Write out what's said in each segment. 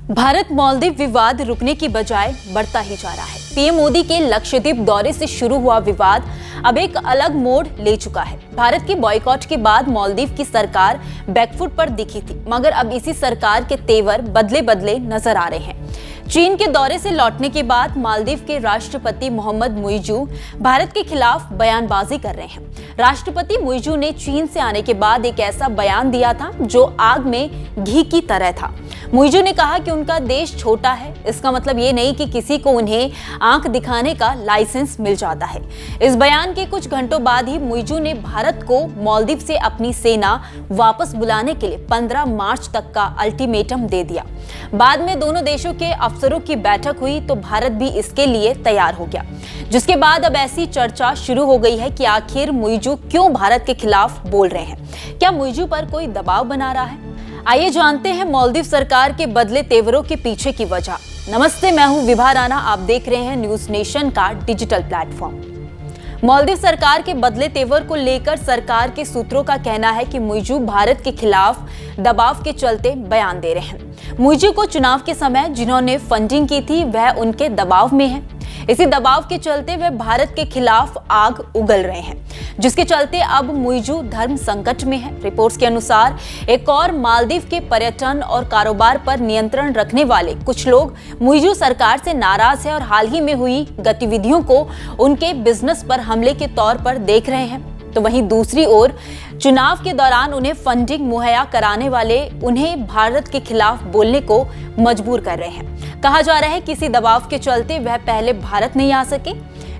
भारत मालदीव विवाद रुकने की बजाय बढ़ता ही जा रहा है। पीएम मोदी के लक्षद्वीप दौरे से शुरू हुआ विवाद अब एक अलग मोड़ ले चुका है। भारत की बॉयकॉट के बाद मालदीव की सरकार बैकफुट पर दिखी थी, मगर अब इसी सरकार के तेवर बदले बदले नजर आ रहे हैं। चीन के दौरे से लौटने के बाद मालदीव के राष्ट्रपति मोहम्मद मुइज़ू भारत के खिलाफ बयानबाजी कर रहे हैं। राष्ट्रपति मुइज़ू ने चीन से आने के बाद एक ऐसा बयान दिया था जो आग में घी की तरह था। मुइज़ू ने कहा कि उनका देश छोटा है, इसका मतलब ये नहीं कि किसी को उन्हें आंख दिखाने का लाइसेंस मिल जाता है। इस बयान के कुछ घंटों बाद ही मुइज़ू ने भारत को मालदीव से अपनी सेना वापस बुलाने के लिए 15 मार्च तक का अल्टीमेटम दे दिया। बाद में दोनों देशों के अफसरों की बैठक हुई तो भारत भी इसके लिए तैयार हो गया, जिसके बाद अब ऐसी चर्चा शुरू हो गई है कि आखिर मुइज़ू क्यों भारत के खिलाफ बोल रहे हैं। क्या मुइज़ू पर कोई दबाव बना रहा है? आइए जानते हैं मालदीव सरकार के बदले तेवरों के पीछे की वजह। नमस्ते, मैं हूं विभा राणा, आप देख रहे हैं न्यूज नेशन का डिजिटल प्लेटफॉर्म। मालदीव सरकार के बदले तेवर को लेकर सरकार के सूत्रों का कहना है कि मुइज़ू भारत के खिलाफ दबाव के चलते बयान दे रहे हैं। मुइज़ू को चुनाव के समय जिन्होंने फंडिंग की थी वह उनके दबाव में है। इसी दबाव के चलते वे भारत के खिलाफ आग उगल रहे हैं, जिसके चलते अब मुइज़ू धर्म संकट में है। रिपोर्ट्स के अनुसार एक और मालदीव के पर्यटन और कारोबार पर नियंत्रण रखने वाले कुछ लोग मुइज़ू सरकार से नाराज हैं और हाल ही में हुई गतिविधियों को उनके बिजनेस पर हमले के तौर पर देख रहे हैं। तो वहीं दूसरी ओर चुनाव के दौरान उन्हें फंडिंग मुहैया कराने वाले उन्हें भारत के खिलाफ बोलने को मजबूर कर रहे हैं। कहा जा रहा है कि इसी दबाव के चलते वह पहले भारत नहीं आ सके।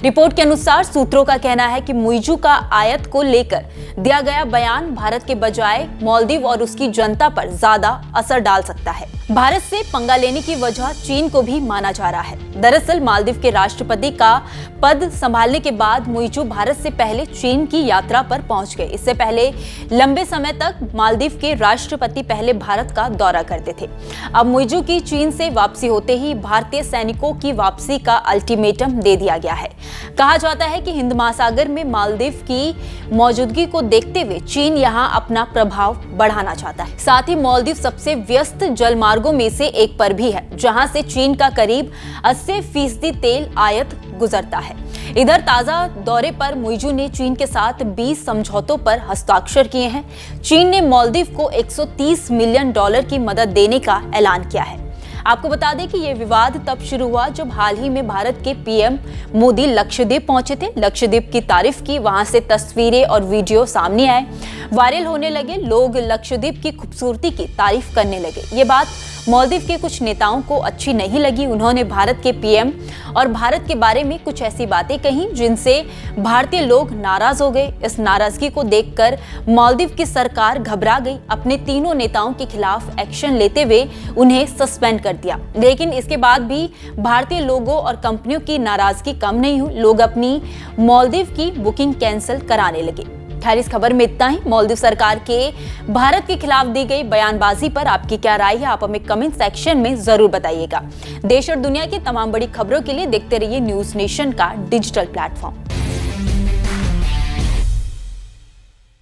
रिपोर्ट के अनुसार सूत्रों का कहना है कि मुइज़ू का आयात को लेकर दिया गया बयान भारत के बजाय मालदीव और उसकी जनता पर ज्यादा असर डाल सकता है। भारत से पंगा लेने की वजह चीन को भी माना जा रहा है। दरअसल मालदीव के राष्ट्रपति का पद संभालने के बाद मुइज़ू भारत से पहले चीन की यात्रा पर पहुंच गए। इससे पहले लंबे समय तक मालदीव के राष्ट्रपति पहले भारत का दौरा करते थे। अब मुइज़ू की चीन से वापसी होते ही भारतीय सैनिकों की वापसी का अल्टीमेटम दे दिया गया है। कहा जाता है कि हिंद महासागर में मालदीव की मौजूदगी को देखते हुए चीन यहां अपना प्रभाव बढ़ाना चाहता है। साथ ही मालदीव सबसे व्यस्त जलमार्गों में से एक पर भी है, जहां से चीन का करीब 80% तेल आयात गुजरता है। इधर ताजा दौरे पर मुइज़ू ने चीन के साथ 20 समझौतों पर हस्ताक्षर किए हैं। चीन ने मालदीव को $130 मिलियन की मदद देने का ऐलान किया है। आपको बता दें कि यह विवाद तब शुरू हुआ जब हाल ही में भारत के पीएम मोदी लक्षद्वीप पहुंचे थे। लक्षद्वीप की तारीफ की, वहां से तस्वीरें और वीडियो सामने आए, वायरल होने लगे। लोग लक्षद्वीप की खूबसूरती की तारीफ करने लगे। ये बात मालदीव के कुछ नेताओं को अच्छी नहीं लगी। उन्होंने भारत के पीएम और भारत के बारे में कुछ ऐसी बातें कही जिनसे भारतीय लोग नाराज हो गए। इस नाराजगी को देखकर मालदीव की सरकार घबरा गई। अपने तीनों नेताओं के खिलाफ एक्शन लेते हुए उन्हें सस्पेंड कर दिया। लेकिन इसके बाद भी भारतीय लोगों और कंपनियों की नाराजगी कम नहीं हुई। लोग अपनी मालदीव की बुकिंग कैंसिल कराने लगे। खैर, इस खबर में इतना ही। मालदीव सरकार के भारत के खिलाफ दी गई बयानबाजी पर आपकी क्या राय है, आप हमें कमेंट सेक्शन में जरूर बताइएगा। देश और दुनिया की तमाम बड़ी खबरों के लिए देखते रहिए न्यूज नेशन का डिजिटल प्लेटफॉर्म।